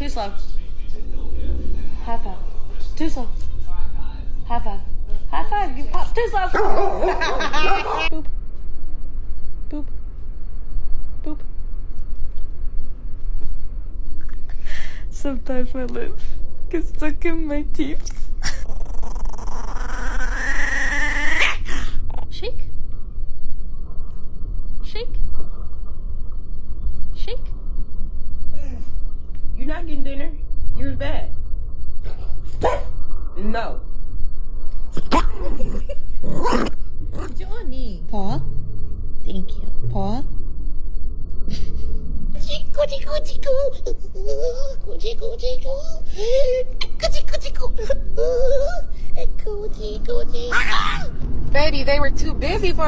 Too slow. High five. Too slow. High five. High five. You pop. Too slow. Boop. Boop. Boop. Sometimes my lip gets stuck in my teeth. Shake. Shake. Shake. You're not getting dinner. You're bad. No. Johnny. Paw. Thank you. Paw. Baby, they were too busy for